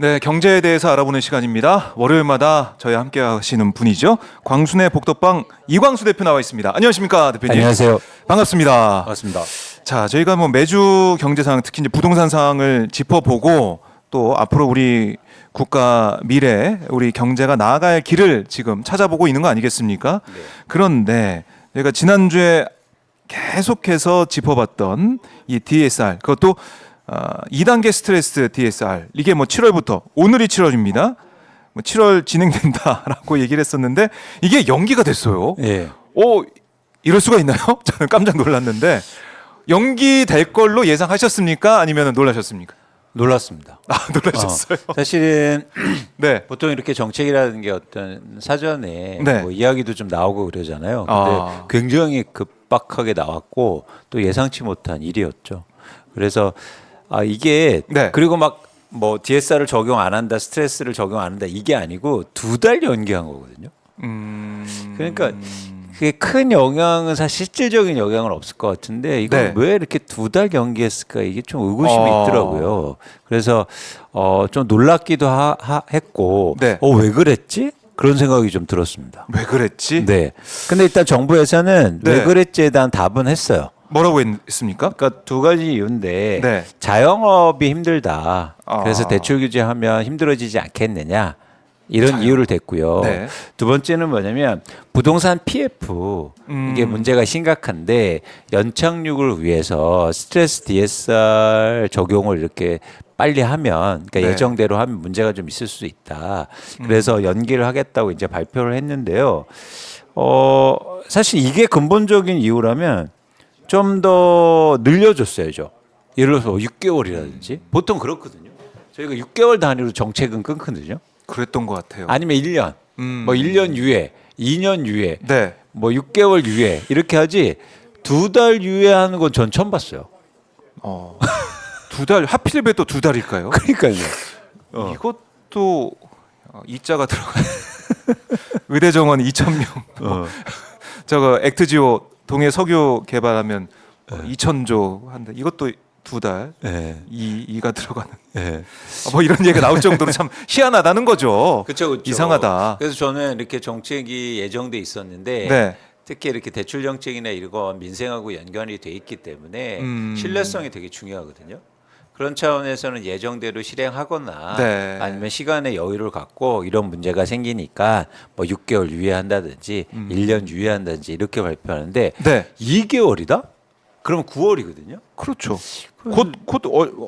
네, 경제에 대해서 알아보는 시간입니다. 월요일마다 저희와 함께 하시는 분이죠. 광순의 복덕방 이광수 대표 나와 있습니다. 안녕하십니까, 대표님? 안녕하세요. 반갑습니다. 반갑습니다. 자, 저희가 뭐 매주 경제 상황, 특히 이제 부동산 상황을 짚어보고 또 앞으로 우리 국가 미래, 우리 경제가 나아갈 길을 지금 찾아보고 있는 거 아니겠습니까? 네. 그런데 저희가 지난주에 계속해서 짚어봤던 이 DSR, 그것도 2단계 스트레스 DSR, 이게 뭐 7월부터, 오늘이 7월입니다. 뭐 7월 진행된다라고 얘기를 했었는데 이게 연기가 됐어요. 예. 이럴 수가 있나요? 저는 깜짝 놀랐는데 연기될 걸로 예상하셨습니까? 아니면 놀라셨습니까? 놀랐습니다. 놀라셨어요. 사실은 네. 보통 이렇게 정책이라는 게 어떤 사전에 네. 뭐 이야기도 좀 나오고 그러잖아요. 근데 굉장히 급박하게 나왔고 또 예상치 못한 일이었죠. 그래서 이게 네. 그리고 막 뭐 DSR을 적용 안 한다, 스트레스를 적용 안 한다 이게 아니고 2달 연기한 거거든요. 그러니까 그게 큰 영향은 사실 실질적인 영향은 없을 것 같은데 이걸 네. 왜 이렇게 2달 연기했을까 이게 좀 의구심이 있더라고요. 그래서 좀 놀랍기도 했고 네. 왜 그랬지? 그런 생각이 좀 들었습니다. 왜 그랬지? 네. 근데 일단 정부에서는 네. 왜 그랬지에 대한 답은 했어요. 뭐라고 했습니까? 그러니까 두 가지 이유인데 네. 자영업이 힘들다. 아. 그래서 대출 규제하면 힘들어지지 않겠느냐. 이런 이유를 댔고요. 네. 두 번째는 뭐냐면 부동산 PF 이게 문제가 심각한데 연착륙을 위해서 스트레스 DSR 적용을 이렇게 빨리 하면 그러니까 네. 예정대로 하면 문제가 좀 있을 수 있다. 그래서 연기를 하겠다고 이제 발표를 했는데요. 사실 이게 근본적인 이유라면 좀 더 늘려줬어야죠. 예를 들어서 6개월이라든지 보통 그렇거든요. 저희가 6개월 단위로 정책은 끊거든요. 그랬던 것 같아요. 아니면 1년, 뭐 1년 유예, 2년 유예, 네. 뭐 6개월 유예 이렇게 하지 2달 유예하는 건 전 처음 봤어요. 2달, 하필 왜 또 2달일까요? 그러니까요. 이것도 이자가 들어가. 의대 정원 2,000명. 저거 액트지오 동해 석유 개발하면 2,000조 한다. 이것도 2달. 네. 이가 들어가는. 네. 뭐 이런 얘기가 나올 정도로 참 희한하다는 거죠. 그렇죠. 이상하다. 그래서 저는 이렇게 정책이 예정돼 있었는데 네. 특히 이렇게 대출 정책이나 이런 민생하고 연관이 돼 있기 때문에 신뢰성이 되게 중요하거든요. 그런 차원에서는 예정대로 실행하거나 네. 아니면 시간의 여유를 갖고 이런 문제가 생기니까 뭐 6개월 유예한다든지 1년 유예한다든지 이렇게 발표하는데 네. 2개월이다? 그럼 9월이거든요. 그렇죠. 곧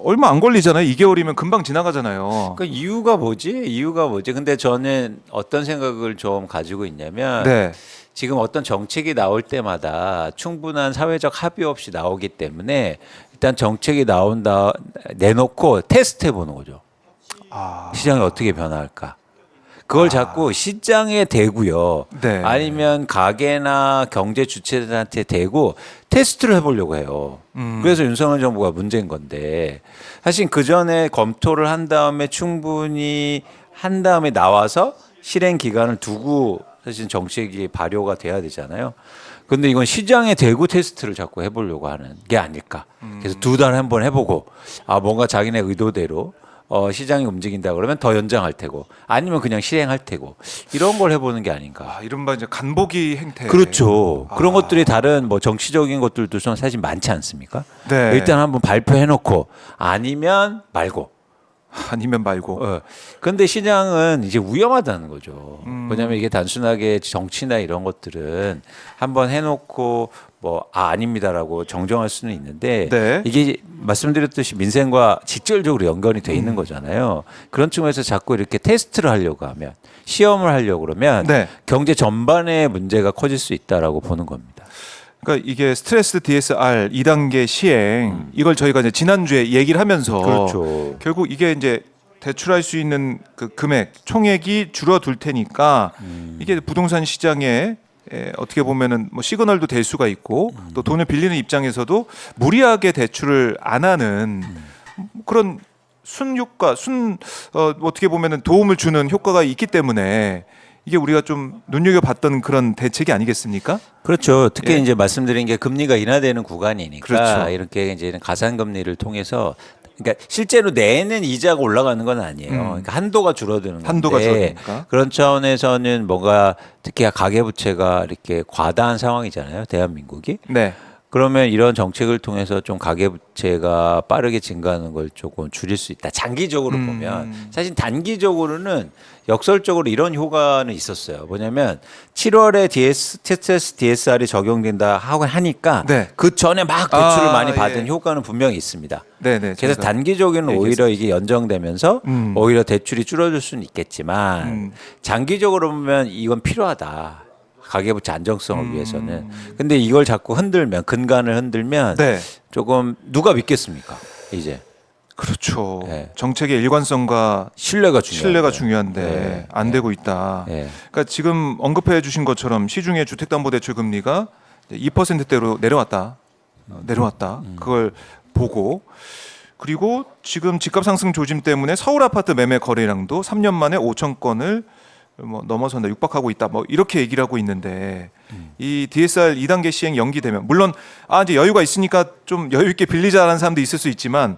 얼마 안 걸리잖아요. 2개월이면 금방 지나가잖아요. 그러니까 이유가 뭐지? 근데 저는 어떤 생각을 좀 가지고 있냐면 네. 지금 어떤 정책이 나올 때마다 충분한 사회적 합의 없이 나오기 때문에 일단 정책이 내놓고 테스트해 보는 거죠. 시장이 어떻게 변화할까? 그걸 자꾸 시장에 대고요. 네. 아니면 가게나 경제 주체들한테 대고 테스트를 해보려고 해요. 그래서 윤석열 정부가 문제인 건데 사실 그 전에 검토를 한 다음에 충분히 한 다음에 나와서 실행 기간을 두고 사실 정책이 발효가 돼야 되잖아요. 근데 이건 시장에 대고 테스트를 자꾸 해보려고 하는 게 아닐까. 그래서 2달 한번 해보고 뭔가 자기네 의도대로 시장이 움직인다 그러면 더 연장할 테고 아니면 그냥 실행할 테고 이런 걸 해보는 게 아닌가. 이른바 이제 간보기 행태. 그렇죠. 그런 것들이 다른 뭐 정치적인 것들도 좀 사실 많지 않습니까? 네. 일단 한번 발표해놓고 아니면 말고. 아니면 말고. 그런데 시장은 이제 위험하다는 거죠. 왜냐하면 이게 단순하게 정치나 이런 것들은 한번 해놓고 뭐 아닙니다라고 정정할 수는 있는데 네. 이게 말씀드렸듯이 민생과 직접적으로 연관이 돼 있는 거잖아요. 그런 측면에서 자꾸 이렇게 테스트를 하려고 하면 시험을 하려고 그러면 네. 경제 전반의 문제가 커질 수 있다라고 보는 겁니다. 그러니까 이게 스트레스 DSR 2단계 시행 이걸 저희가 이제 지난주에 얘기를 하면서 그렇죠. 결국 이게 이제 대출할 수 있는 그 금액 총액이 줄어들 테니까 이게 부동산 시장에 어떻게 보면은 뭐 시그널도 될 수가 있고 또 돈을 빌리는 입장에서도 무리하게 대출을 안 하는 그런 순효과 어떻게 보면은 도움을 주는 효과가 있기 때문에 이게 우리가 좀 눈여겨봤던 그런 대책이 아니겠습니까? 그렇죠. 특히 예. 이제 말씀드린 게 금리가 인하되는 구간이니까 그렇죠. 이렇게 이제 가산금리를 통해서 그러니까 실제로 내는 이자가 올라가는 건 아니에요. 그러니까 한도가 줄어드는 건데 한도가 줄어드니까. 그런 차원에서는 뭔가 특히 가계부채가 이렇게 과다한 상황이잖아요. 대한민국이. 네. 그러면 이런 정책을 통해서 좀 가계부채가 빠르게 증가하는 걸 조금 줄일 수 있다. 장기적으로 보면 사실 단기적으로는 역설적으로 이런 효과는 있었어요. 뭐냐면 7월에 스트레스 DSR이 적용된다 하고 하니까 네. 그 전에 막 대출을 아, 많이 받은 예. 효과는 분명히 있습니다. 네네. 그래서 제가 단기적으로는 오히려 이게 연정되면서 오히려 대출이 줄어들 수는 있겠지만 장기적으로 보면 이건 필요하다. 가계부채 안정성을 위해서는. 근데 이걸 자꾸 흔들면 근간을 흔들면 네. 조금 누가 믿겠습니까? 이제 그렇죠. 네. 정책의 일관성과 신뢰가 중요한데 네. 안 되고 있다. 네. 그러니까 지금 언급해 주신 것처럼 시중의 주택담보대출 금리가 2%대로 내려왔다. 그걸 보고 그리고 지금 집값 상승 조짐 때문에 서울 아파트 매매 거래량도 3년 만에 5천 건을 뭐 넘어선다, 육박하고 있다, 뭐 이렇게 얘기를 하고 있는데 이 DSR 2단계 시행 연기되면 물론 이제 여유가 있으니까 좀 여유 있게 빌리자라는 사람도 있을 수 있지만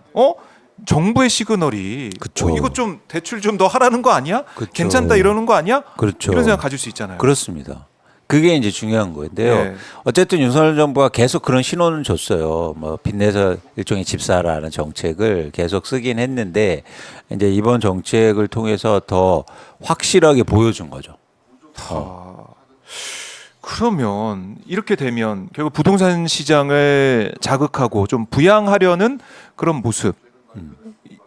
정부의 시그널이 그쵸. 이거 좀 대출 좀 더 하라는 거 아니야? 그쵸. 괜찮다 이러는 거 아니야? 그렇죠. 이런 생각 가질 수 있잖아요. 그렇습니다. 그게 이제 중요한 건데요. 네. 어쨌든 윤석열 정부가 계속 그런 신호는 줬어요. 뭐 빚내서 일종의 집 사라는 정책을 계속 쓰긴 했는데 이제 이번 정책을 통해서 더 확실하게 보여준 거죠. 그러면 이렇게 되면 결국 부동산 시장을 자극하고 좀 부양하려는 그런 모습.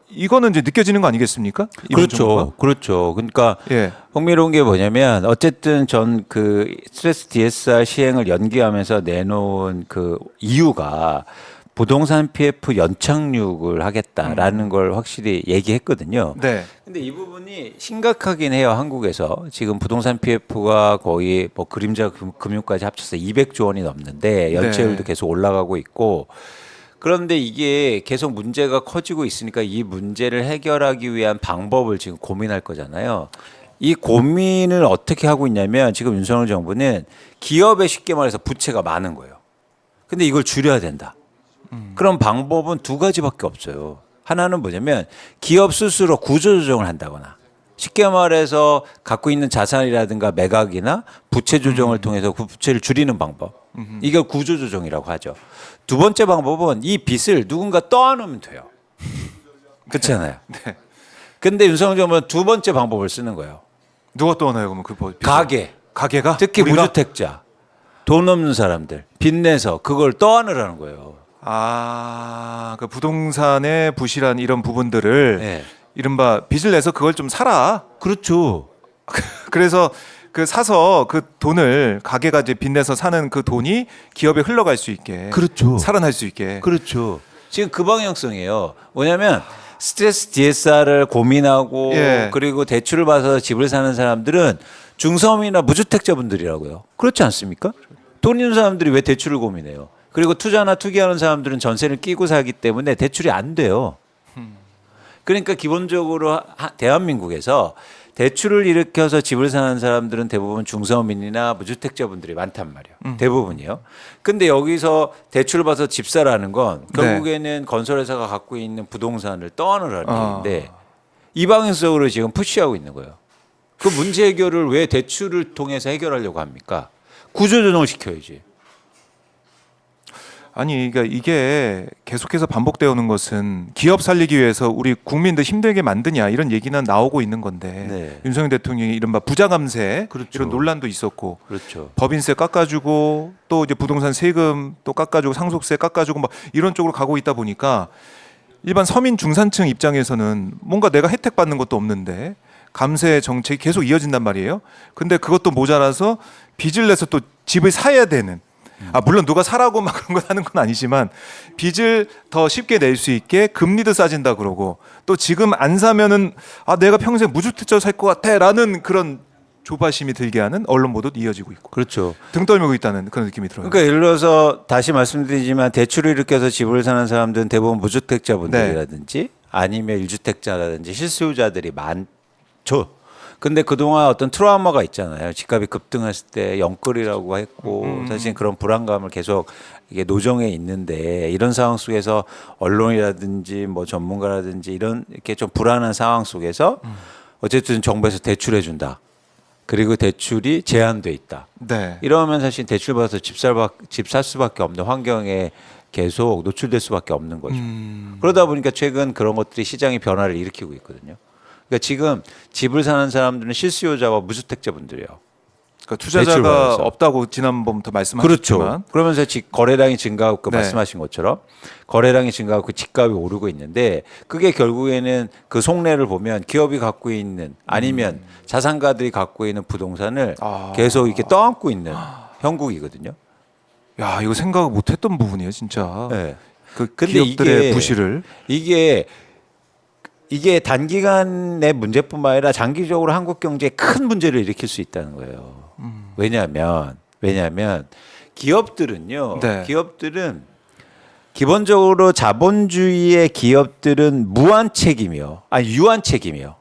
이거는 이제 느껴지는 거 아니겠습니까? 이번 정부가? 그렇죠. 그러니까 예. 흥미로운 게 뭐냐면 어쨌든 전 그 스트레스 DSR 시행을 연기하면서 내놓은 그 이유가 부동산 PF 연착륙을 하겠다라는 걸 확실히 얘기했거든요. 네. 근데 이 부분이 심각하긴 해요. 한국에서 지금 부동산 PF가 거의 뭐 그림자 금융까지 합쳐서 200조 원이 넘는데 연체율도 네. 계속 올라가고 있고 그런데 이게 계속 문제가 커지고 있으니까 이 문제를 해결하기 위한 방법을 지금 고민할 거잖아요. 이 고민을 어떻게 하고 있냐면 지금 윤석열 정부는 기업에 쉽게 말해서 부채가 많은 거예요. 근데 이걸 줄여야 된다. 그런 방법은 두 가지밖에 없어요. 하나는 뭐냐면 기업 스스로 구조조정을 한다거나 쉽게 말해서 갖고 있는 자산이라든가 매각이나 부채 조정을 통해서 그 부채를 줄이는 방법. 이걸 구조조정이라고 하죠. 두 번째 방법은 이 빚을 누군가 떠안으면 돼요. 그렇잖아요. 네. 근데 윤석열 정부는 두 번째 방법을 쓰는 거예요. 누가 또 하나요? 그러면 그 가게가 특히 우리가? 무주택자, 돈 없는 사람들 빚내서 그걸 떠안으라는 거예요. 그 부동산의 부실한 이런 부분들을 네. 이른바 빚을 내서 그걸 좀 사라. 그렇죠. 그래서 그 사서 그 돈을 가게가 이제 빚내서 사는 그 돈이 기업에 흘러갈 수 있게, 그렇죠. 살아날 수 있게. 그렇죠. 지금 그 방향성이에요. 뭐냐면 스트레스 DSR을 고민하고 예. 그리고 대출을 받아서 집을 사는 사람들은 중서민이나 무주택자분들이라고요. 그렇지 않습니까? 돈 있는 사람들이 왜 대출을 고민해요? 그리고 투자나 투기하는 사람들은 전세를 끼고 살기 때문에 대출이 안 돼요. 그러니까 기본적으로 대한민국에서 대출을 일으켜서 집을 사는 사람들은 대부분 중서민이나 무주택자분들이 많단 말이에요. 대부분이요. 근데 여기서 대출을 받아서 집 사라는 건 결국에는 건설회사가 갖고 있는 부동산을 떠안으라는 얘기인데 이 방향성으로 지금 푸시하고 있는 거예요. 그 문제 해결을 왜 대출을 통해서 해결하려고 합니까? 구조조정을 시켜야지. 아니, 그러니까 이게 계속해서 반복되어 오는 것은 기업 살리기 위해서 우리 국민들 힘들게 만드냐 이런 얘기는 나오고 있는 건데 네. 윤석열 대통령이 이른바 부자 감세 그렇죠. 이런 논란도 있었고 그렇죠. 법인세 깎아주고 또 이제 부동산 세금 또 깎아주고 상속세 깎아주고 막 이런 쪽으로 가고 있다 보니까 일반 서민 중산층 입장에서는 뭔가 내가 혜택 받는 것도 없는데 감세 정책이 계속 이어진단 말이에요. 근데 그것도 모자라서 빚을 내서 또 집을 사야 되는. 물론 누가 사라고 막 그런 거 하는 건 아니지만 빚을 더 쉽게 낼 수 있게 금리도 싸진다 그러고 또 지금 안 사면은 내가 평생 무주택자 살 것 같아라는 그런 조바심이 들게 하는 언론 보도도 이어지고 있고 그렇죠. 등 떨미고 있다는 그런 느낌이 들어요. 그러니까 예를 들어서 다시 말씀드리지만 대출을 일으켜서 집을 사는 사람들은 대부분 무주택자분들이라든지 아니면 1주택자라든지 실수요자들이 많죠. 근데 그동안 어떤 트라우마가 있잖아요. 집값이 급등했을 때 영끌이라고 했고 사실 그런 불안감을 계속 이게 노정에 있는데 이런 상황 속에서 언론이라든지 뭐 전문가라든지 이런 이렇게 좀 불안한 상황 속에서 어쨌든 정부에서 대출해 준다. 그리고 대출이 제한돼 있다. 네. 이러면 사실 대출 받아서 집 살 수밖에 없는 환경에 계속 노출될 수밖에 없는 거죠. 그러다 보니까 최근 그런 것들이 시장의 변화를 일으키고 있거든요. 그러니까 지금 집을 사는 사람들은 실수요자와 무주택자분들이에요. 그러니까 대출 투자자가 받아서. 없다고 지난번부터 말씀하셨지만 그렇죠. 그러면서 거래량이 증가하고 그 네. 말씀하신 것처럼 거래량이 증가하고 집값이 오르고 있는데 그게 결국에는 그 속내를 보면 기업이 갖고 있는 아니면 자산가들이 갖고 있는 부동산을 아. 계속 이렇게 떠안고 있는 형국이거든요. 야 이거 생각 못했던 부분이에요 진짜. 네. 그 근데 기업들의 이게- 부실을 이게 단기간의 문제뿐만 아니라 장기적으로 한국 경제에 큰 문제를 일으킬 수 있다는 거예요. 왜냐하면 기업들은요. 네. 기업들은 기본적으로 자본주의의 기업들은 무한 책임이요. 아니 유한 책임이요.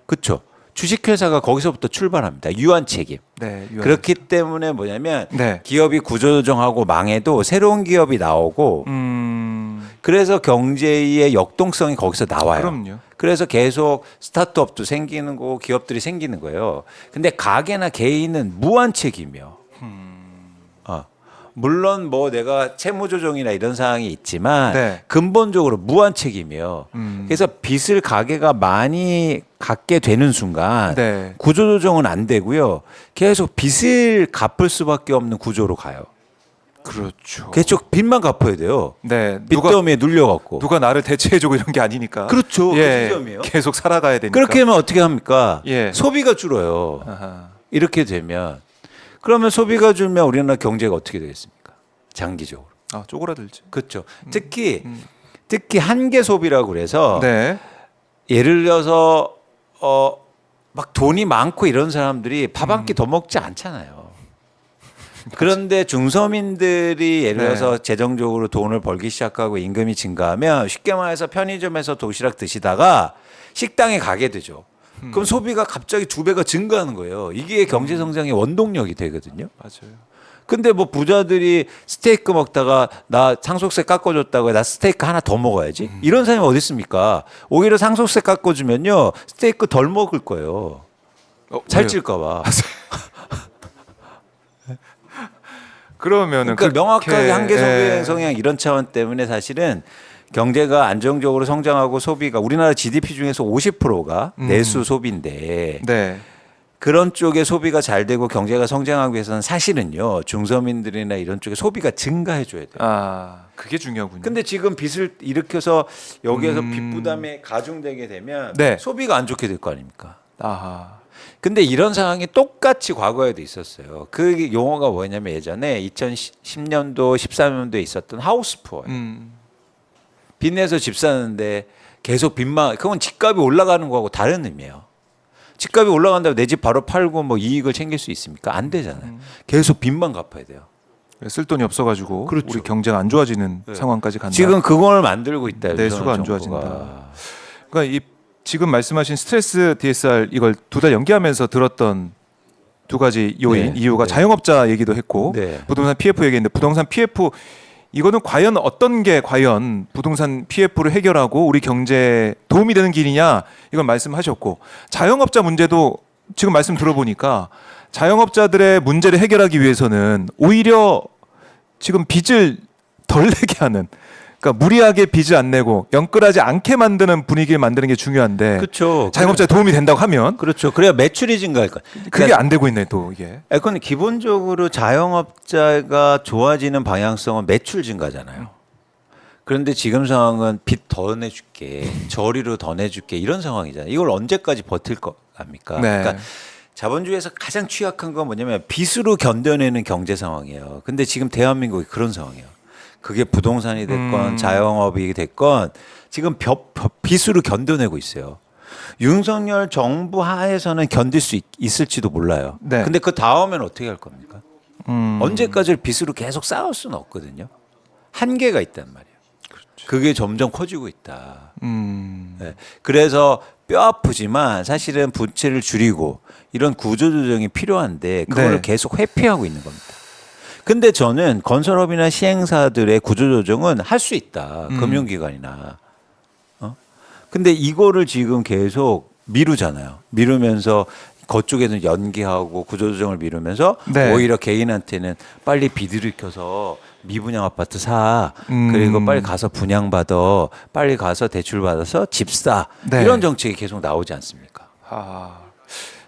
그렇죠. 주식회사가 거기서부터 출발합니다. 유한 책임. 네, 그렇기 때문에 뭐냐면 네. 기업이 구조조정하고 망해도 새로운 기업이 나오고 그래서 경제의 역동성이 거기서 나와요. 그럼요. 그래서 계속 스타트업도 생기는 거고 기업들이 생기는 거예요. 근데 가게나 개인은 무한 책임이요. 물론 뭐 내가 채무 조정이나 이런 사항이 있지만 네. 근본적으로 무한 책임이요. 그래서 빚을 가게가 많이 갖게 되는 순간 네. 구조 조정은 안 되고요. 계속 빚을 갚을 수밖에 없는 구조로 가요. 그렇죠. 계속 빚만 갚아야 돼요. 네. 누가 빚더미에 눌려갖고. 누가 나를 대체해주고 이런 게 아니니까. 그렇죠. 그 예. 지점이에요. 계속 살아가야 되니까. 그렇게 하면 어떻게 합니까? 예. 소비가 줄어요. 아하. 이렇게 되면 그러면 소비가 줄면 우리나라 경제가 어떻게 되겠습니까? 장기적으로. 아 쪼그라들지. 그렇죠. 특히 한계 소비라고 그래서 네. 예를 들어서 막 돈이 많고 이런 사람들이 밥 한 끼 더 먹지 않잖아요. 그런데 중서민들이 예를 네. 들어서 재정적으로 돈을 벌기 시작하고 임금이 증가하면 쉽게 말해서 편의점에서 도시락 드시다가 식당에 가게 되죠. 그럼 소비가 갑자기 2배가 증가하는 거예요. 이게 경제 성장의 원동력이 되거든요. 맞아요. 근데 뭐 부자들이 스테이크 먹다가 나 상속세 깎아줬다고 나 스테이크 하나 더 먹어야지 이런 사람이 어디 있습니까? 오히려 상속세 깎아주면요 스테이크 덜 먹을 거예요. 살찔까 봐. 그러면은 그러니까 명확하게 그렇게- 한계 예. 소비 성향 이런 차원 때문에 사실은 경제가 안정적으로 성장하고 소비가 우리나라 GDP 중에서 50%가 내수 소비인데 네. 그런 쪽에 소비가 잘 되고 경제가 성장하기 위해서는 사실은요 중서민들이나 이런 쪽에 소비가 증가해 줘야 돼요. 아 그게 중요하군요. 근데 지금 빚을 일으켜서 여기에서 빚 부담이 가중되게 되면 네. 소비가 안 좋게 될 거 아닙니까? 아하. 근데 이런 상황이 똑같이 과거에도 있었어요. 그 용어가 뭐냐면 예전에 2010년도, 13년도에 있었던 하우스 푸어예요. 빚 내서 집 사는데 계속 빚만 그건 집값이 올라가는 거하고 다른 의미예요. 집값이 올라간다고 내 집 바로 팔고 뭐 이익을 챙길 수 있습니까? 안 되잖아요. 계속 빚만 갚아야 돼요. 쓸 돈이 없어가지고 그렇죠. 우리 경제가 안 좋아지는 네. 상황까지 간다. 지금 그걸 만들고 있다. 내수가 안 정부가. 좋아진다. 그러니까 이 지금 말씀하신 스트레스 DSR 이걸 2달 연기하면서 들었던 두 가지 요인 네. 이유가 네. 자영업자 얘기도 했고 네. 부동산 PF 얘기했는데 부동산 PF 이거는 과연 어떤 게 과연 부동산 PF를 해결하고 우리 경제에 도움이 되는 길이냐 이걸 말씀하셨고 자영업자 문제도 지금 말씀 들어보니까 자영업자들의 문제를 해결하기 위해서는 오히려 지금 빚을 덜 내게 하는 그러니까 무리하게 빚을 안 내고 영끌하지 않게 만드는 분위기를 만드는 게 중요한데 그렇죠. 자영업자에 도움이 된다고 하면 그렇죠. 그래야 매출이 증가할 거야. 그게 안 되고 있네 또 이게. 근데 기본적으로 자영업자가 좋아지는 방향성은 매출 증가잖아요. 그런데 지금 상황은 빚 더 내줄게, 저리로 더 내줄게 이런 상황이잖아요. 이걸 언제까지 버틸 겁니까? 네. 그러니까 자본주의에서 가장 취약한 건 뭐냐면 빚으로 견뎌내는 경제 상황이에요. 근데 지금 대한민국이 그런 상황이에요. 그게 부동산이 됐건 자영업이 됐건 지금 빚으로 견뎌내고 있어요. 윤석열 정부 하에서는 견딜 수 있을지도 몰라요. 네. 근데 그 다음엔 어떻게 할 겁니까? 언제까지 빚으로 계속 쌓을 수는 없거든요. 한계가 있단 말이에요. 그게 점점 커지고 있다. 네. 그래서 뼈 아프지만 사실은 부채를 줄이고 이런 구조조정이 필요한데 그거를 네. 계속 회피하고 있는 겁니다. 근데 저는 건설업이나 시행사들의 구조조정은 할 수 있다. 금융기관이나. 근데 이거를 지금 계속 미루잖아요. 미루면서 그쪽에는 연기하고 구조조정을 미루면서 네. 오히려 개인한테는 빨리 비들이켜서 미분양 아파트 사. 그리고 빨리 가서 분양받아. 빨리 가서 대출 받아서 집 사. 네. 이런 정책이 계속 나오지 않습니까? 아,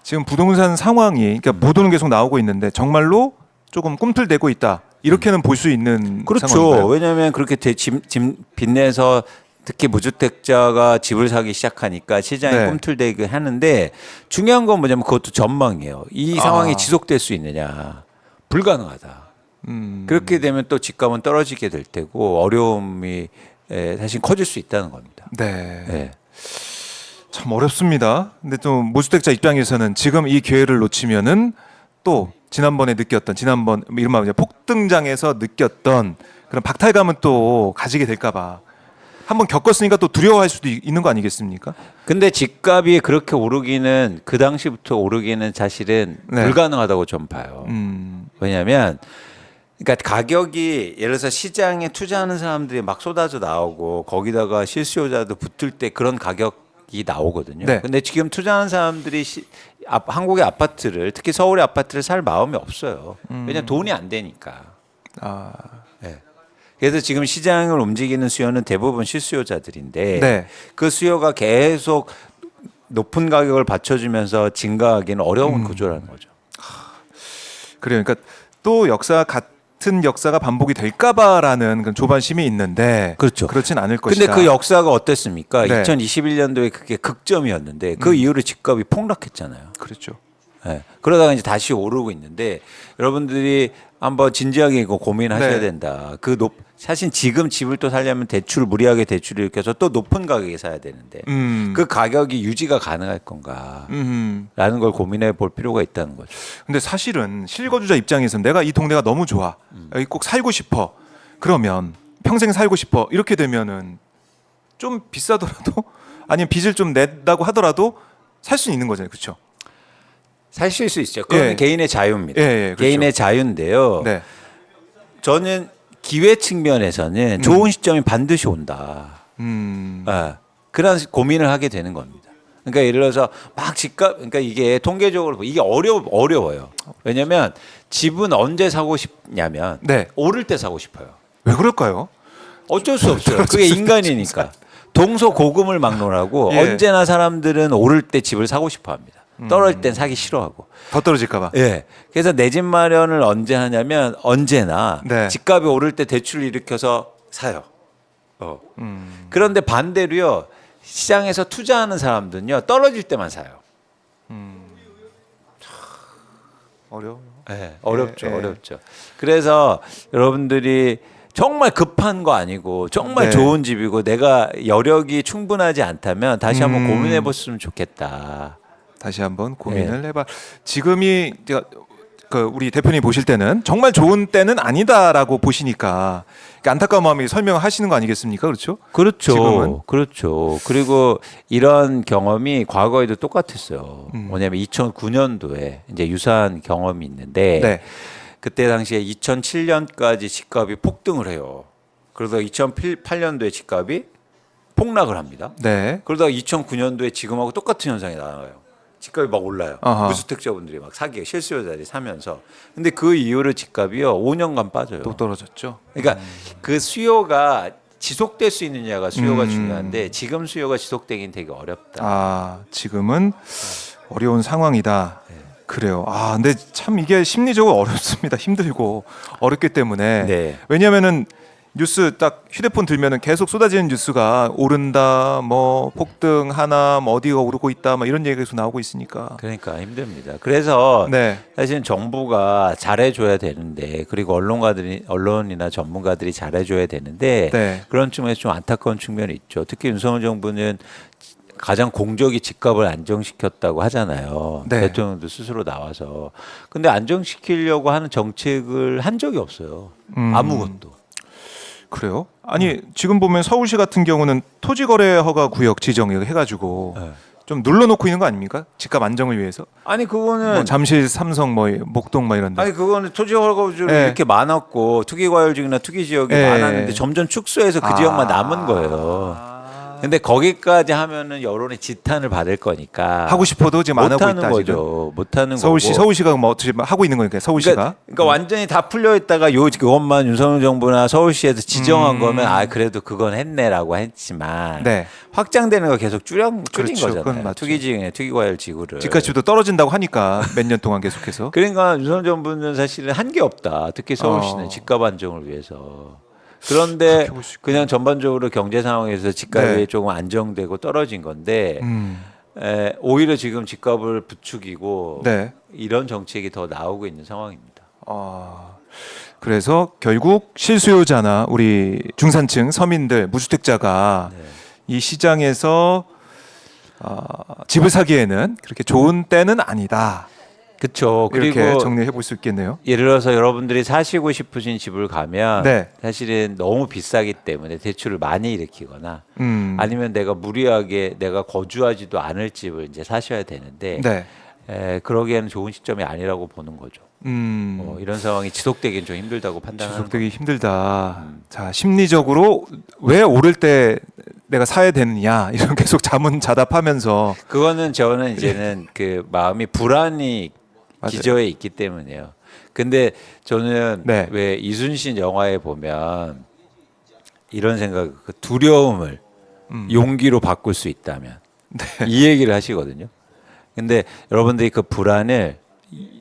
지금 부동산 상황이 그러니까 보도는 계속 나오고 있는데 정말로 조금 꿈틀대고 있다. 이렇게는 볼 수 있는 그렇죠. 상황인가요? 왜냐하면 그렇게 집 빚내서 특히 무주택자가 집을 사기 시작하니까 시장이 네. 꿈틀대게 하는데 중요한 건 뭐냐면 그것도 전망이에요. 이 상황이 지속될 수 있느냐. 불가능하다. 그렇게 되면 또 집값은 떨어지게 될 테고 어려움이 사실 커질 수 있다는 겁니다. 네. 네. 참 어렵습니다. 근데 또 무주택자 입장에서는 지금 이 기회를 놓치면은 또 지난번 이른바 이제 폭등장에서 느꼈던 그런 박탈감은 또 가지게 될까봐 한번 겪었으니까 또 두려워할 수도 있는 거 아니겠습니까? 근데 집값이 그렇게 오르기는 그 당시부터 오르기는 사실은 네. 불가능하다고 좀 봐요. 왜냐하면 그러니까 가격이 예를 들어서 시장에 투자하는 사람들이 막 쏟아져 나오고 거기다가 실수요자도 붙을 때 그런 가격이 나오거든요. 네. 근데 지금 투자하는 사람들이 한국의 아파트를 특히 서울의 아파트를 살 마음이 없어요. 왜냐하면 돈이 안 되니까. 아, 네. 그래서 지금 시장을 움직이는 수요는 대부분 실수요자들인데 네. 그 수요가 계속 높은 가격을 받쳐주면서 증가하기는 어려운 구조라는 거죠. 그래요. 그러니까 또 같은 역사가 반복이 될까봐라는 그런 조바심이 있는데 그렇죠. 그렇진 않을 것이다. 근데 그 역사가 어땠습니까? 네. 2021년도에 그게 극점이었는데 그 이후로 집값이 폭락했잖아요. 그렇죠. 네. 그러다가 이제 다시 오르고 있는데 여러분들이 한번 진지하게 이거 고민하셔야 네. 된다. 사실 지금 집을 또 살려면 무리하게 대출을 일으켜서 또 높은 가격에 사야 되는데 그 가격이 유지가 가능할 건가? 라는 걸 고민해 볼 필요가 있다는 거죠. 근데 사실은 실거주자 입장에서는 내가 이 동네가 너무 좋아. 여기 꼭 살고 싶어. 그러면 평생 살고 싶어. 이렇게 되면은 좀 비싸더라도 아니면 빚을 좀 낸다고 하더라도 살 수는 있는 거잖아요. 그렇죠? 사실 수 있죠. 그건 예. 개인의 자유입니다. 예, 그렇죠. 개인의 자유인데요. 네. 저는 기회 측면에서는 좋은 시점이 반드시 온다. 그런 고민을 하게 되는 겁니다. 그러니까 예를 들어서 막 집값, 그러니까 이게 통계적으로 이게 어려워요. 왜냐하면 집은 언제 사고 싶냐면 네. 오를 때 사고 싶어요. 왜 그럴까요? 어쩔 수 없어요. 그게 인간이니까. 동서고금을 막론하고 예. 언제나 사람들은 오를 때 집을 사고 싶어 합니다. 떨어질 땐 사기 싫어하고. 더 떨어질까봐. 예. 그래서 내 집 마련을 언제 하냐면 언제나 네. 집값이 오를 때 대출을 일으켜서 사요. 그런데 반대로요. 시장에서 투자하는 사람들은요. 떨어질 때만 사요. 어려워. 예. 어렵죠. 예. 어렵죠. 그래서 여러분들이 정말 급한 거 아니고 정말 네. 좋은 집이고 내가 여력이 충분하지 않다면 다시 한번 고민해 봤으면 좋겠다. 다시 한번 고민을 해봐. 지금이 우리 대표님 보실 때는 정말 좋은 때는 아니다라고 보시니까 안타까운 마음이 설명하시는 거 아니겠습니까? 그렇죠? 그렇죠. 지금은? 그렇죠. 그리고 이런 경험이 과거에도 똑같았어요. 뭐냐면 2009년도에 이제 유사한 경험이 있는데 네. 그때 당시에 2007년까지 집값이 폭등을 해요. 그러다가 2008년도에 집값이 폭락을 합니다. 네. 그러다가 2009년도에 지금하고 똑같은 현상이 나와요. 집값이 막 올라요. 아하. 무주택자분들이 막 사기에 실수요자들이 사면서. 근데 그 이후로 집값이요 5년간 빠져요. 또 떨어졌죠. 그러니까 그 수요가 지속될 수 있느냐가 수요가 중요한데 지금 수요가 지속되긴 되게 어렵다. 아, 지금은 어려운 상황이다. 그래요. 아, 근데 참 이게 심리적으로 어렵습니다. 힘들고 어렵기 때문에. 네. 왜냐면은 뉴스 딱 휴대폰 들면은 계속 쏟아지는 뉴스가 오른다, 뭐 폭등 하나, 뭐 어디가 오르고 있다, 뭐 이런 얘기가 계속 나오고 있으니까. 그러니까 힘듭니다. 그래서 네. 사실 정부가 잘해줘야 되는데 그리고 언론이나 전문가들이 잘해줘야 되는데 네. 그런 측면에서 좀 안타까운 측면이 있죠. 특히 윤석열 정부는 가장 공적이 집값을 안정시켰다고 하잖아요. 네. 대통령도 스스로 나와서. 근데 안정시키려고 하는 정책을 한 적이 없어요. 아무것도. 그래요? 아니 지금 보면 서울시 같은 경우는 토지거래 허가 구역 지정 해가지고 네. 좀 눌러놓고 있는 거 아닙니까? 집값 안정을 위해서. 아니 그거는 뭐 잠실, 삼성, 뭐 목동, 막 이런데. 아니 그거는 토지 허가주로 예. 이렇게 많았고 투기과열지역이나 투기 지역이 예. 많았는데 점점 축소해서 그 지역만 남은 거예요. 근데 거기까지 하면은 여론의 지탄을 받을 거니까 하고 싶어도 지금 안 하고 못하는 있다 지금. 거죠. 못하는 서울시, 거고. 서울시가 뭐 어떻게 하고 있는 거니까 서울시가. 그러니까 완전히 다 풀려 있다가 그것만 윤석열 정부나 서울시에서 지정한 거면 아 그래도 그건 했네라고 했지만 네. 확장되는 거 계속 줄인 그렇죠. 그건 거잖아요. 맞죠. 투기지역이나 투기과열 지구를. 집값도 떨어진다고 하니까 몇 년 동안 계속해서. 그러니까 윤석열 정부는 사실은 한 게 없다. 특히 서울시는 집값 안정을 위해서. 그런데 그렇게 볼 수 있구나. 그냥 전반적으로 경제 상황에서 집값이 네. 조금 안정되고 떨어진 건데 오히려 지금 집값을 부추기고 네. 이런 정책이 더 나오고 있는 상황입니다. 그래서 결국 실수요자나 우리 중산층 서민들 무주택자가 네. 이 시장에서 집을 사기에는 그렇게 좋은 때는 아니다. 그렇죠. 이렇게 그리고 정리해 볼 수 있겠네요. 예를 들어서 여러분들이 사시고 싶으신 집을 가면 네. 사실은 너무 비싸기 때문에 대출을 많이 일으키거나 아니면 내가 무리하게 내가 거주하지도 않을 집을 이제 사셔야 되는데 네. 그러기에는 좋은 시점이 아니라고 보는 거죠. 이런 상황이 지속되기는 좀 힘들다고 판단하는 지속되기 힘들다. 자, 심리적으로 왜 오를 때 내가 사야 되느냐 이런 계속 자문자답하면서 그거는 저는 이제는 그 마음이 불안이 맞아요. 기저에 있기 때문에요. 근데 저는 네. 왜 이순신 영화에 보면 이런 생각, 그 두려움을 용기로 바꿀 수 있다면 이 얘기를 하시거든요. 근데 여러분들이 그 불안을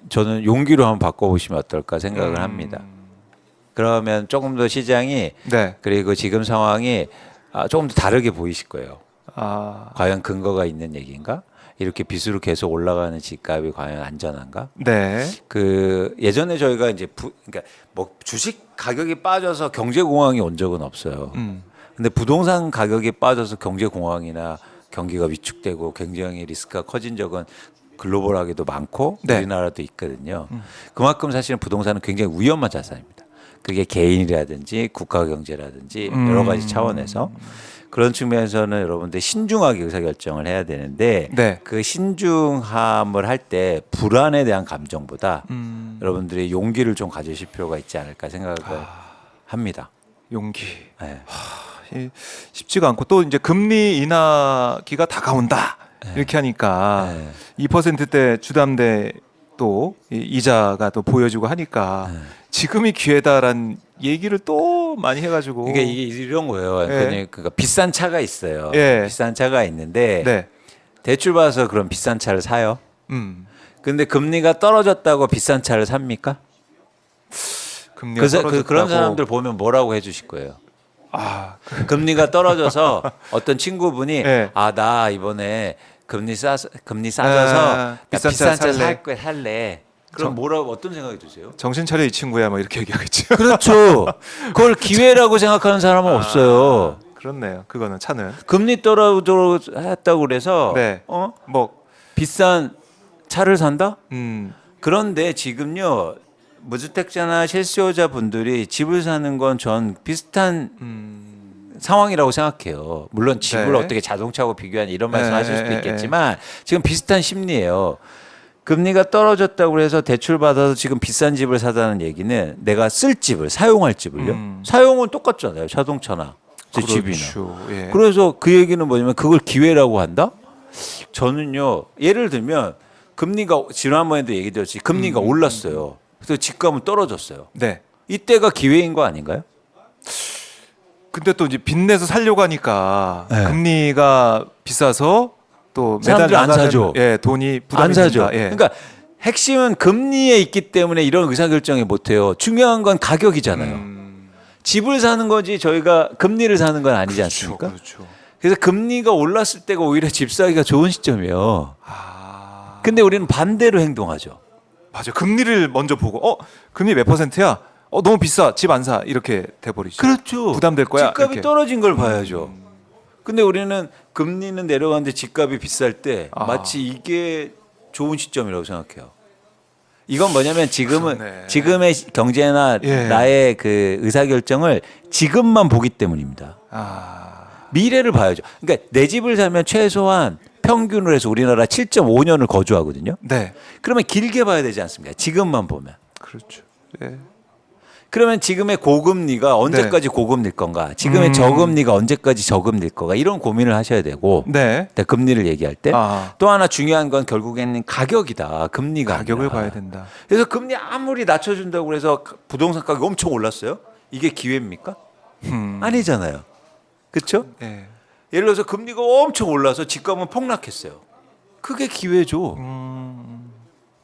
저는 용기로 한번 바꿔보시면 어떨까 생각을 합니다. 그러면 조금 더 시장이 네. 그리고 지금 상황이 조금 더 다르게 보이실 거예요. 아, 과연 근거가 있는 얘기인가? 이렇게 빗으로 계속 올라가는 집값이 과연 안전한가? 네. 그 예전에 저희가 이제 그러니까 뭐 주식 가격이 빠져서 경제 공황이 온 적은 없어요. 근데 부동산 가격이 빠져서 경제 공황이나 경기가 위축되고 굉장히 리스크가 커진 적은 글로벌하게도 많고 네. 우리나라도 있거든요. 그만큼 사실은 부동산은 굉장히 위험한 자산입니다. 그게 개인이라든지 국가 경제라든지 여러 가지 차원에서 그런 측면에서는 여러분들 신중하게 의사결정을 해야 되는데 네. 그 신중함을 할 때 불안에 대한 감정보다 여러분들이 용기를 좀 가지실 필요가 있지 않을까 생각을 합니다. 용기. 네. 쉽지가 않고 또 이제 금리 인하기가 다가온다. 이렇게 하니까 네. 2%대 주담대 또 이자가 또 보여지고 하니까 지금이 기회다란 얘기를 또 많이 해가지고 이게 이런 거예요. 예. 그러니까 비싼 차가 있어요. 예. 비싼 차가 있는데 네. 대출 받아서 그런 비싼 차를 사요. 근데 금리가 떨어졌다고 비싼 차를 삽니까? 금리가 떨어졌다고 그런 사람들 보면 뭐라고 해주실 거예요? 금리가 떨어져서 어떤 친구분이 네. 나 이번에 금리 싸져서 비싼 비싼 차 차 살래. 그럼 뭐라고 어떤 생각이 드세요? 정신 차려 이 친구야 뭐 이렇게 얘기하겠죠. 그렇죠. 그걸 기회라고 생각하는 사람은 없어요. 그렇네요. 그거는 차는 금리 떨어져 했다고 그래서 네. 뭐 비싼 차를 산다? 그런데 그런데 지금요 무주택자나 실수요자 분들이 집을 사는 건 전 비슷한 상황이라고 생각해요. 물론 집을 네. 어떻게 자동차하고 비교하는 이런 말씀 하실 수도 네. 있겠지만 지금 비슷한 심리예요. 금리가 떨어졌다고 해서 대출 받아서 지금 비싼 집을 사자는 얘기는 내가 쓸 집을 사용할 집을요. 사용은 똑같잖아요. 자동차나 제 집이나. 그렇죠. 예. 그래서 그 얘기는 뭐냐면 그걸 기회라고 한다? 저는요. 예를 들면 금리가 지난번에도 얘기 드렸지. 금리가 올랐어요. 그래서 집값은 떨어졌어요. 네. 이때가 기회인 거 아닌가요? 근데 또 이제 빚내서 살려고 하니까 네. 금리가 비싸서 또 매달 사람들이 안 나가는 사죠. 돈이 부담이 안 사죠. 된다. 예. 그러니까 핵심은 금리에 있기 때문에 이런 의사결정을 못 해요. 중요한 건 가격이잖아요. 집을 사는 거지 저희가 금리를 사는 건 아니지 않습니까? 그렇죠. 그래서 금리가 올랐을 때가 오히려 집 사기가 좋은 시점이에요. 근데 우리는 반대로 행동하죠. 맞아. 금리를 먼저 보고 금리 몇 %야? 너무 비싸. 집 안 사. 이렇게 돼 버리죠. 그렇죠. 부담될 거야. 집값이 이렇게. 떨어진 걸 봐야죠. 근데 우리는 금리는 내려가는데 집값이 비쌀 때 마치 이게 좋은 시점이라고 생각해요. 이건 뭐냐면 그렇네. 지금의 경제나 예. 나의 그 의사결정을 지금만 보기 때문입니다. 미래를 봐야죠. 그러니까 내 집을 사면 최소한 평균으로 해서 우리나라 7.5년을 거주하거든요. 네. 그러면 길게 봐야 되지 않습니까? 지금만 보면. 그렇죠. 예. 그러면 지금의 고금리가 언제까지 고금리일 건가? 지금의 저금리가 언제까지 저금리일 건가? 이런 고민을 하셔야 되고 네. 금리를 얘기할 때 아. 또 하나 중요한 건 결국에는 가격이다. 금리가 가격을 아니라. 봐야 된다. 그래서 금리 아무리 낮춰준다고 해서 부동산 가격이 엄청 올랐어요? 이게 기회입니까? 아니잖아요. 그렇죠? 예. 예를 들어서 금리가 엄청 올라서 집값은 폭락했어요. 그게 기회죠.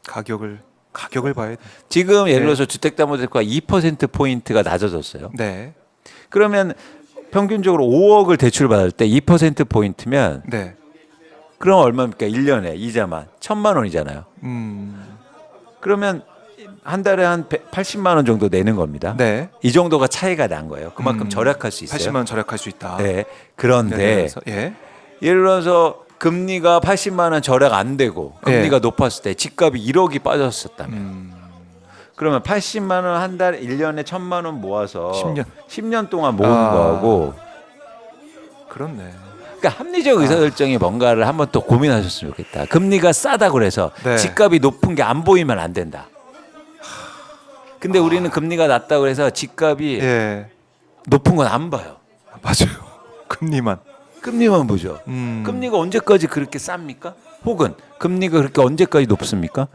가격을 봐야 돼. 지금 예를 네. 들어서 주택담보대출가 2%포인트가 낮아졌어요. 네. 그러면 평균적으로 5억을 대출받을 때 2%포인트면 네. 그럼 얼마입니까? 1년에 이자만 1,000만 원이잖아요. 그러면 한 달에 한 80만 원 정도 내는 겁니다. 네. 이 정도가 차이가 난 거예요. 그만큼 절약할 수 있어요. 80만 원 절약할 수 있다. 네. 그런데 그래서, 예. 예를 들어서 금리가 80만 원 절약 안 되고 금리가 예. 높았을 때 집값이 1억이 빠졌었다면 그러면 80만 원 한 달 1년에 1,000만 원 모아서 10년 동안 모은 거하고 그렇네. 그러니까 합리적 의사결정이 뭔가를 한번 또 고민하셨으면 좋겠다. 금리가 싸다 그래서 네. 집값이 높은 게 안 보이면 안 된다. 근데 우리는 금리가 낮다 그래서 집값이 예. 높은 건 안 봐요. 맞아요. 금리만. 금리만 보죠. 금리가 언제까지 그렇게 쌉니까? 혹은 금리가 그렇게 언제까지 높습니까?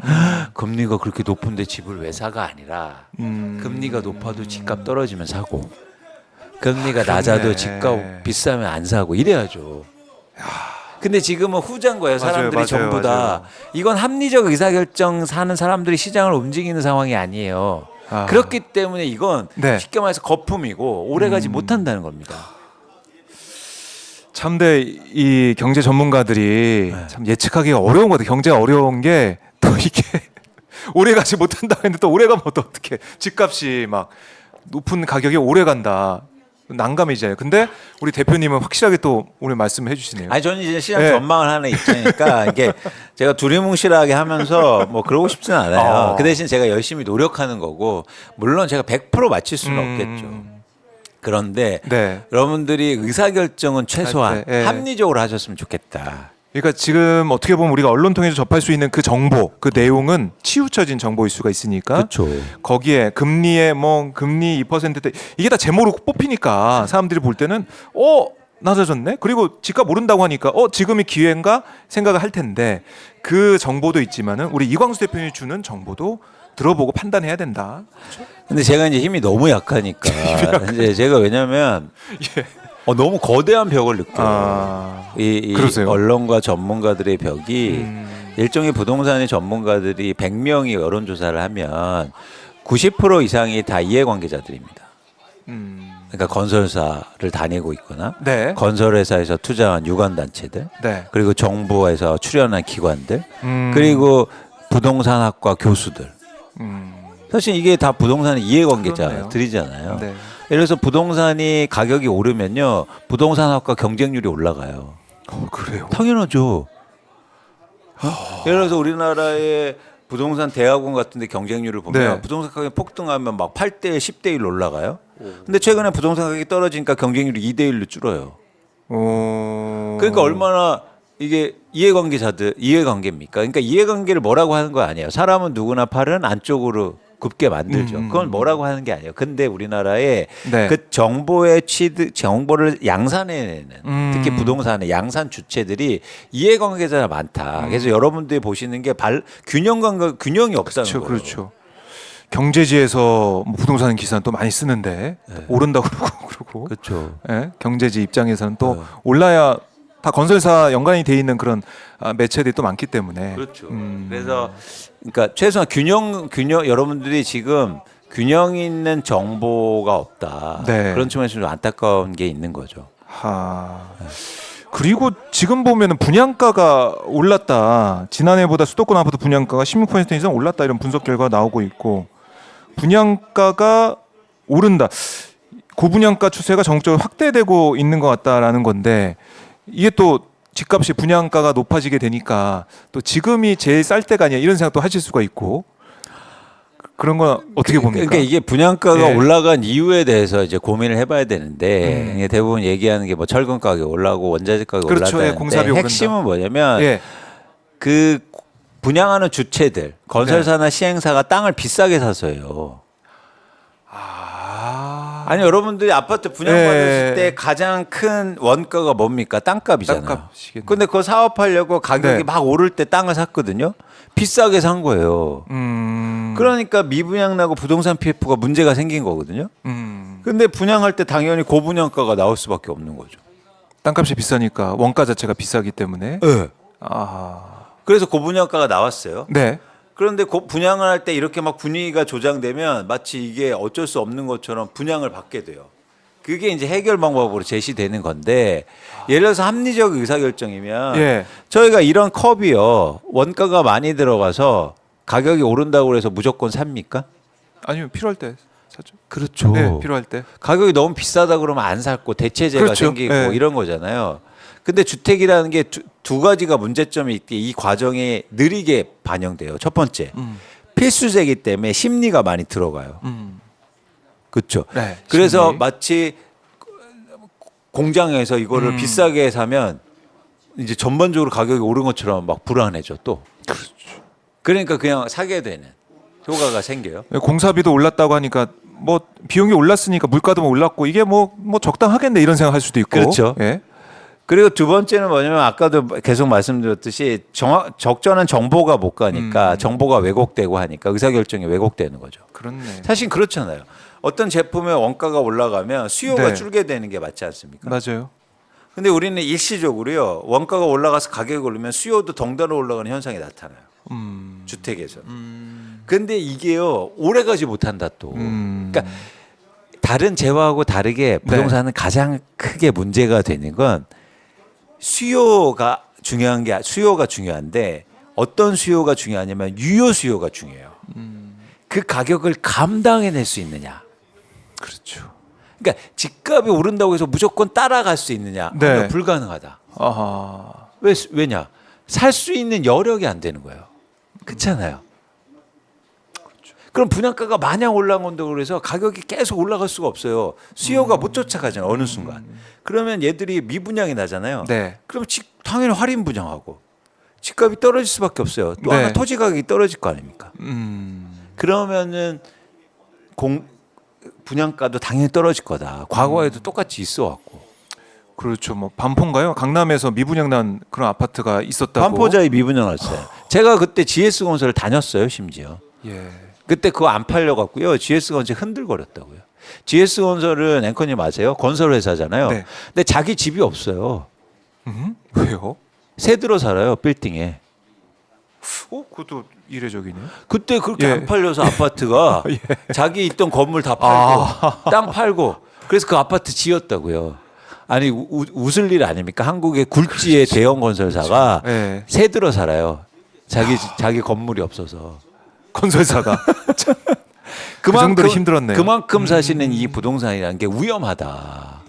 금리가 그렇게 높은데 집을 왜 사가 아니라 금리가 높아도 집값 떨어지면 사고 금리가 낮아도 집값 비싸면 안 사고 이래야죠. 근데 지금은 후자인 거예요. 사람들이 맞아요, 전부 다. 맞아요. 이건 합리적 의사결정 사는 사람들이 시장을 움직이는 상황이 아니에요. 그렇기 때문에 이건 네. 쉽게 말해서 거품이고 오래가지 못한다는 겁니다. 참대 이 경제 전문가들이 참 예측하기가 어려운 것 같아요. 경제가 어려운 게 또 이게 오래 가지 못한다 했는데 또 오래 가면 또 어떻게 집값이 막 높은 가격이 오래 간다. 난감해지잖아요. 근데 우리 대표님은 확실하게 또 오늘 말씀을 해주시네요. 아니 저는 이제 시장 네. 전망을 하는 입장이니까 이게 제가 두리뭉실하게 하면서 뭐 그러고 싶지는 않아요. 그 대신 제가 열심히 노력하는 거고 물론 제가 100% 맞힐 수는 없겠죠. 그런데 네. 여러분들이 의사결정은 최소한 할 때, 예. 합리적으로 하셨으면 좋겠다. 그러니까 지금 어떻게 보면 우리가 언론 통해서 접할 수 있는 그 정보, 그 내용은 치우쳐진 정보일 수가 있으니까 그렇죠. 거기에 금리에 뭐 금리 2%대 이게 다 제목으로 뽑히니까 사람들이 볼 때는 낮아졌네. 그리고 집값 오른다고 하니까 지금이 기회인가 생각을 할 텐데 그 정보도 있지만은 우리 이광수 대표님이 주는 정보도 들어보고 판단해야 된다. 근데 제가 이제 힘이 너무 약하니까 이제 제가 왜냐면 예. 너무 거대한 벽을 느껴요. 이 그러세요? 언론과 전문가들의 벽이 일종의 부동산의 전문가들이 100명이 여론조사를 하면 90% 이상이 다 이해관계자들입니다. 그러니까 건설사를 다니고 있거나 네. 건설회사에서 투자한 유관단체들 네. 그리고 정부에서 출연한 기관들 그리고 부동산학과 교수들 사실 이게 다 부동산의 이해관계자들이잖아요. 네. 예를 들어서 부동산이 가격이 오르면요 부동산학과 경쟁률이 올라가요. 그래요. 당연하죠. 예를 들어서 우리나라의 부동산 대학원 같은 데 경쟁률을 보면 네. 부동산 가격이 폭등하면 막 8대 10대 1로 올라가요. 근데 최근에 부동산 가격이 떨어지니까 경쟁률이 2대 1로 줄어요. 그러니까 얼마나 이게 이해관계입니까? 그러니까 이해관계를 뭐라고 하는 거 아니에요. 사람은 누구나 팔은 안쪽으로 굽게 만들죠. 그건 뭐라고 하는 게 아니에요. 근데 우리나라에 네. 그 정보를 양산해내는 특히 부동산의 양산 주체들이 이해관계자가 많다. 그래서 여러분들이 보시는 게 균형이 없다는 그렇죠, 거예요. 그렇죠. 경제지에서 뭐 부동산 기사는 또 많이 쓰는데 오른다고 그러고 그렇죠. 예? 경제지 입장에서는 또 올라야 다 건설사 연관이 돼 있는 그런 매체들이 또 많기 때문에 그렇죠. 그래서 그러니까 최소한 균형 여러분들이 지금 균형 있는 정보가 없다. 네. 그런 측면에서 좀 안타까운 게 있는 거죠. 그리고 지금 보면은 분양가가 올랐다. 지난해보다 수도권 아파트 분양가가 16% 이상 올랐다 이런 분석 결과가 나오고 있고 분양가가 오른다. 고분양가 추세가 전국적으로 확대되고 있는 것 같다라는 건데 이게 또 집값이 분양가가 높아지게 되니까 또 지금이 제일 쌀 때가 아니야 이런 생각도 하실 수가 있고 그런 건 어떻게 봅니까? 그러니까 이게 분양가가 예. 올라간 이유에 대해서 이제 고민을 해봐야 되는데 이게 대부분 얘기하는 게 뭐 철근 가격이 올라가고 원자재 가격이 그렇죠. 예, 올랐다는데 공사비 핵심은 뭐냐면 예. 그 분양하는 주체들, 건설사나 시행사가 땅을 비싸게 사서요. 아니 여러분들이 아파트 분양받았을 예. 때 가장 큰 원가가 뭡니까? 땅값이잖아요. 땅값이겠네요. 근데 그거 사업하려고 가격이 네. 막 오를 때 땅을 샀거든요. 비싸게 산 거예요. 그러니까 미분양 나고 부동산 PF가 문제가 생긴 거거든요. 근데 분양할 때 당연히 고분양가가 나올 수밖에 없는 거죠. 땅값이 비싸니까 원가 자체가 비싸기 때문에. 네. 아. 그래서 고분양가가 나왔어요. 네. 그런데 분양을 할 때 이렇게 막 분위기가 조장되면 마치 이게 어쩔 수 없는 것처럼 분양을 받게 돼요. 그게 이제 해결 방법으로 제시되는 건데 예를 들어서 합리적 의사결정이면 예. 저희가 이런 컵이요. 원가가 많이 들어가서 가격이 오른다고 해서 무조건 삽니까? 아니면 필요할 때 사죠. 그렇죠. 네, 필요할 때. 가격이 너무 비싸다 그러면 안 샀고 대체재가 그렇죠. 생기고 네. 이런 거잖아요. 근데 주택이라는 게 두 가지가 문제점이 있기 이 과정에 느리게 반영돼요. 첫 번째, 필수재이기 때문에 심리가 많이 들어가요. 그렇죠. 네, 그래서 심리. 마치 공장에서 이거를 비싸게 사면 이제 전반적으로 가격이 오른 것처럼 막 불안해져 또. 그렇죠. 그러니까 그냥 사게 되는 효과가 생겨요. 공사비도 올랐다고 하니까 뭐 비용이 올랐으니까 물가도 올랐고 이게 뭐 적당하겠네 이런 생각할 수도 있고. 그렇죠. 예. 그리고 두 번째는 뭐냐면 아까도 계속 말씀드렸듯이 적절한 정보가 못 가니까 정보가 왜곡되고 하니까 의사결정이 왜곡되는 거죠. 그렇네. 사실 그렇잖아요. 어떤 제품의 원가가 올라가면 수요가 네. 줄게 되는 게 맞지 않습니까? 맞아요. 근데 우리는 일시적으로요. 원가가 올라가서 가격이 오르면 수요도 덩달아 올라가는 현상이 나타나요. 주택에서. 근데 이게요. 오래가지 못한다 또. 그러니까 다른 재화하고 다르게 부동산은 가장 크게 문제가 되는 건 수요가 중요한데 어떤 수요가 중요하냐면 유효 수요가 중요해요. 그 가격을 감당해낼 수 있느냐. 그렇죠. 그러니까 집값이 오른다고 해서 무조건 따라갈 수 있느냐. 네. 아니요, 불가능하다. 아하. 왜냐? 살 수 있는 여력이 안 되는 거예요. 그렇잖아요. 그럼 분양가가 마냥 올라간다고 그래서 가격이 계속 올라갈 수가 없어요. 수요가 못 쫓아가잖아요. 어느 순간. 그러면 얘들이 미분양이 나잖아요. 네. 그럼 당연히 할인 분양하고 집값이 떨어질 수밖에 없어요. 또 네. 하나 토지 가격이 떨어질 거 아닙니까? 그러면은 분양가도 당연히 떨어질 거다. 과거에도 똑같이 있어왔고. 그렇죠. 뭐 반포인가요? 강남에서 미분양 난 그런 아파트가 있었다고. 반포자에 미분양 났어요. 제가 그때 GS건설을 다녔어요. 심지어. 예. 그때 그거 안 팔려갖고요. GS건설 흔들거렸다고요. GS건설은 앵커님 아세요? 건설회사잖아요. 네. 근데 자기 집이 없어요. 왜요? 새 들어 살아요. 빌딩에. 그것도 이례적이네요. 그때 그렇게 예. 안 팔려서 아파트가 자기 있던 건물 다 팔고 땅 팔고 그래서 그 아파트 지었다고요. 아니 웃을 일 아닙니까? 한국의 굴지의 대형 건설사가 예. 새 들어 살아요. 자기 건물이 없어서. 건설사가 그 정도로 힘들었네요. 그만큼 사시는 이 부동산이라는 게 위험하다.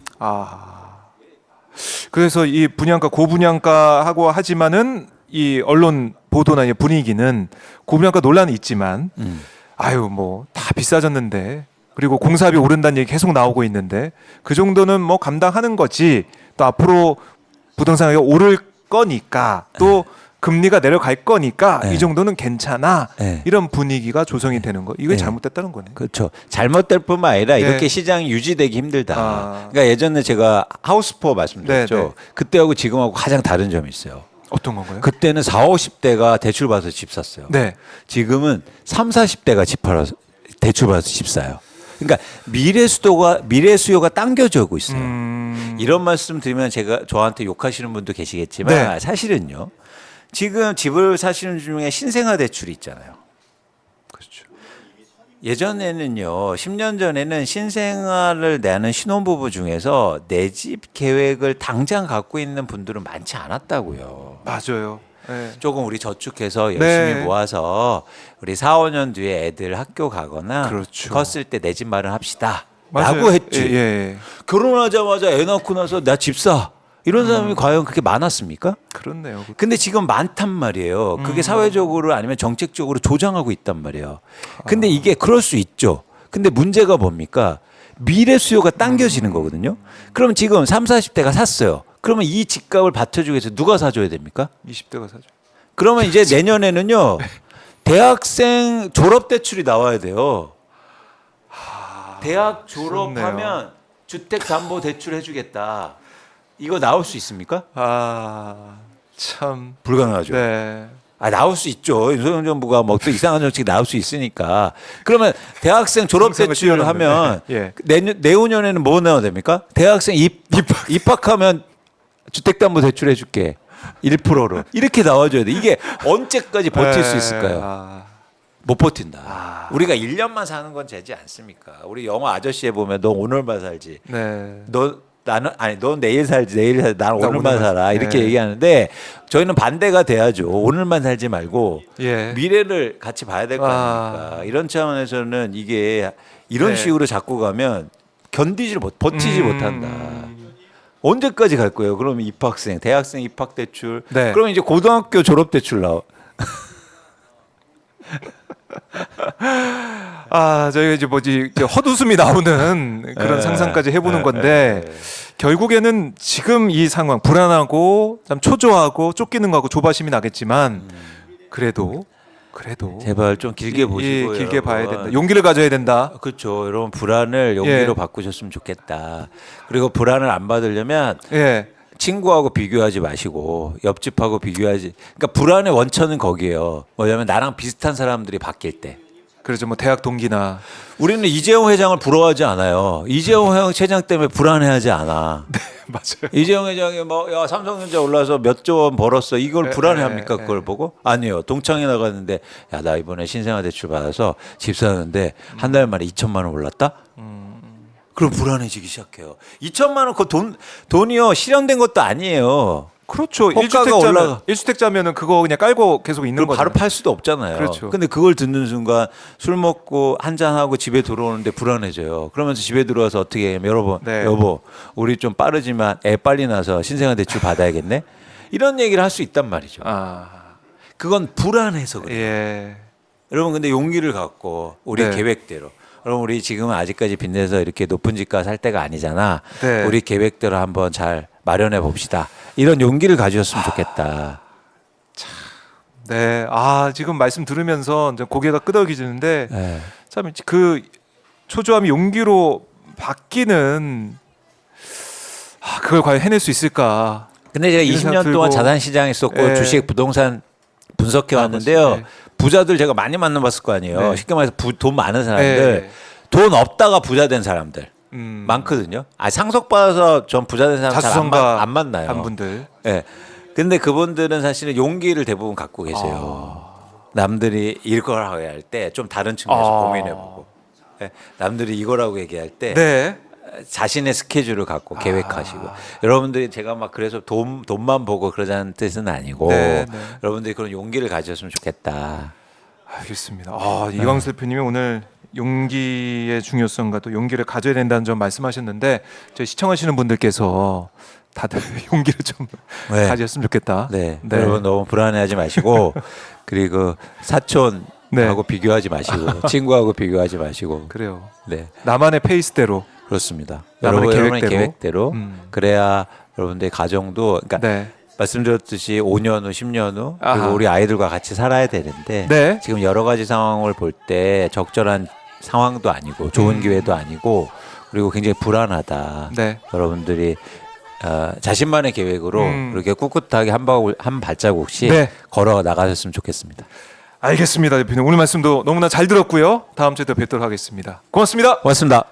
그래서 이 분양가 고분양가 하고 하지만은 이 언론 보도나 이 분위기는 고분양가 논란이 있지만 아유 뭐 다 비싸졌는데 그리고 공사비 오른다는 얘기 계속 나오고 있는데 그 정도는 뭐 감당하는 거지. 또 앞으로 부동산 가격이 오를 거니까 또 금리가 내려갈 거니까 네. 이 정도는 괜찮아. 네. 이런 분위기가 조성이 되는 거. 이게 네. 잘못됐다는 거네. 그렇죠. 잘못될 뿐만 아니라 네. 이렇게 시장이 유지되기 힘들다. 그러니까 예전에 제가 하우스포 말씀드렸죠. 네, 네. 그때하고 지금하고 가장 다른 점이 있어요. 어떤 건가요? 그때는 40, 50대가 대출 받아서 집 샀어요. 네. 지금은 30, 40대가 대출 받아서 집 사요. 그러니까 미래 수요가 당겨져 오고 있어요. 이런 말씀 드리면 저한테 욕하시는 분도 계시겠지만 네. 사실은요. 지금 집을 사시는 중에 신생아 대출이 있잖아요. 그렇죠. 예전에는요, 10년 전에는 신생아를 내는 신혼부부 중에서 내 집 계획을 당장 갖고 있는 분들은 많지 않았다고요. 맞아요. 네. 조금 우리 저축해서 열심히 네. 모아서 우리 4, 5년 뒤에 애들 학교 가거나 그렇죠. 컸을 때 내 집 마련합시다. 맞아요. 라고 했지. 예. 결혼하자마자 애 낳고 나서 나 집 사. 이런 사람이 과연 그렇게 많았습니까? 그렇네요. 근데 지금 많단 말이에요. 그게 사회적으로 아니면 정책적으로 조장하고 있단 말이에요. 근데 이게 그럴 수 있죠. 근데 문제가 뭡니까? 미래 수요가 당겨지는 거거든요. 그럼 지금 30, 40대가 샀어요. 그러면 이 집값을 받쳐주기 위해서 누가 사줘야 됩니까? 20대가 사죠. 그러면 이제 내년에는요. 대학생 졸업 대출이 나와야 돼요. 대학 졸업하면 그렇네요. 주택담보대출 해주겠다. 이거 나올 수 있습니까? 참. 불가능하죠. 네. 나올 수 있죠. 윤석열 정부가 뭐 또 이상한 정책이 나올 수 있으니까. 그러면 대학생 졸업 상상을 대출을 뛰어넘네. 하면 예. 내후년에는 뭐 나와야 됩니까? 대학생 입학하면 주택담보대출 해줄게. 1%로 이렇게 나와줘야 돼. 이게 언제까지 버틸 수 있을까요? 못 버틴다. 우리가 1년만 사는 건 되지 않습니까? 우리 영화 아저씨에 보면 너 오늘만 살지. 네. 넌 내일 살지. 내일 살지. 난 오늘만 오늘만 살아. 이렇게 네. 얘기하는데 저희는 반대가 돼야죠. 오늘만 살지 말고 예. 미래를 같이 봐야 될 거 아닙니까? 이런 차원에서는 이게 이런 네. 식으로 자꾸 가면 버티지 못한다. 언제까지 갈 거예요? 그러면 입학생, 대학생 입학 대출. 네. 그러면 이제 고등학교 졸업 대출 나와. 저희가 이제 이제 헛웃음이 나오는 그런 네. 상상까지 해보는 네. 건데 네. 결국에는 지금 이 상황 불안하고 참 초조하고 쫓기는 거하고 조바심이 나겠지만 그래도 제발 좀 길게 보시고 길게 봐야 된다. 용기를 가져야 된다. 그렇죠. 여러분 불안을 용기로 예. 바꾸셨으면 좋겠다. 그리고 불안을 안 받으려면 예. 친구하고 비교하지 마시고 옆집하고 비교하지. 그러니까 불안의 원천은 거기에요. 뭐냐면 나랑 비슷한 사람들이 바뀔 때. 그렇죠. 뭐 대학 동기나 우리는 이재용 회장을 부러워하지 않아요. 이재용 회장 때문에 불안해하지 않아. 맞아요. 이재용 회장이 야 삼성전자 올라서 몇 조 원 벌었어. 이걸 불안해합니까? 그걸 보고? 아니요. 동창회 나갔는데 야 나 이번에 신생아 대출 받아서 집 사는데 한 달 만에 2천만 원 올랐다? 그럼 불안해지기 시작해요. 2천만 원 그 돈이요 실현된 것도 아니에요. 그렇죠. 호가가 올라가. 일주택자면은 그거 그냥 깔고 계속 있는 그걸 거죠. 바로 팔 수도 없잖아요. 그렇죠. 근데 그걸 듣는 순간 술 먹고 한잔 하고 집에 들어오는데 불안해져요. 그러면서 집에 들어와서 어떻게 해? 여보, 우리 좀 빠르지만 애 빨리 나서 신생아 대출 받아야겠네. 이런 얘기를 할 수 있단 말이죠. 그건 불안해서 그래요. 예. 여러분 근데 용기를 갖고 우리 네. 계획대로. 그럼 우리 지금 아직까지 빚내서 이렇게 높은 집값 살 때가 아니잖아. 네. 우리 계획대로 한번 잘 마련해 봅시다. 이런 용기를 가지셨으면 좋겠다. 네. 지금 말씀 들으면서 이제 고개가 끄덕이지는데 네. 참 그 초조함이 용기로 바뀌는 그걸 과연 해낼 수 있을까? 근데 제가 이런 20년 생각 동안 들고. 자산 시장에 있었고 예. 주식 부동산 분석해 왔는데요. 네. 부자들 제가 많이 만나봤을 거 아니에요. 네. 쉽게 말해서 돈 많은 사람들, 네. 돈 없다가 부자 된 사람들 음. 많거든요. 상속받아서 전 부자 된 사람 잘 자수성가 안 만나요. 한 분들. 예. 근데 그분들은 사실은 용기를 대부분 갖고 계세요. 남들이 이거라고 할 때 좀 다른 측면에서 고민해보고, 예. 남들이 이거라고 얘기할 때 네. 자신의 스케줄을 갖고 계획하시고 여러분들이 제가 막 그래서 돈만 보고 그러자는 뜻은 아니고 네, 네. 여러분들이 그런 용기를 가졌으면 좋겠다. 알겠습니다. 이광수 대표님이 오늘 용기의 중요성과 또 용기를 가져야 된다는 점 말씀하셨는데 저희 시청하시는 분들께서 다들 용기를 좀 네. 가졌으면 좋겠다. 네. 여러분 너무 불안해하지 마시고 그리고 사촌하고 네. 비교하지 마시고 친구하고 비교하지 마시고 그래요. 네. 나만의 페이스대로. 그렇습니다. 나만의 여러분의 계획대로. 계획대로 그래야 여러분들의 가정도 그러니까 네. 말씀드렸듯이 5년 후, 10년 후 아하. 그리고 우리 아이들과 같이 살아야 되는데 네. 지금 여러 가지 상황을 볼 때 적절한 상황도 아니고 좋은 기회도 아니고 그리고 굉장히 불안하다. 네. 여러분들이 자신만의 계획으로 이렇게 꿋꿋하게 한 발자국씩 네. 걸어 나가셨으면 좋겠습니다. 알겠습니다, 대표님. 오늘 말씀도 너무나 잘 들었고요. 다음 주에 또 뵙도록 하겠습니다. 고맙습니다. 고맙습니다.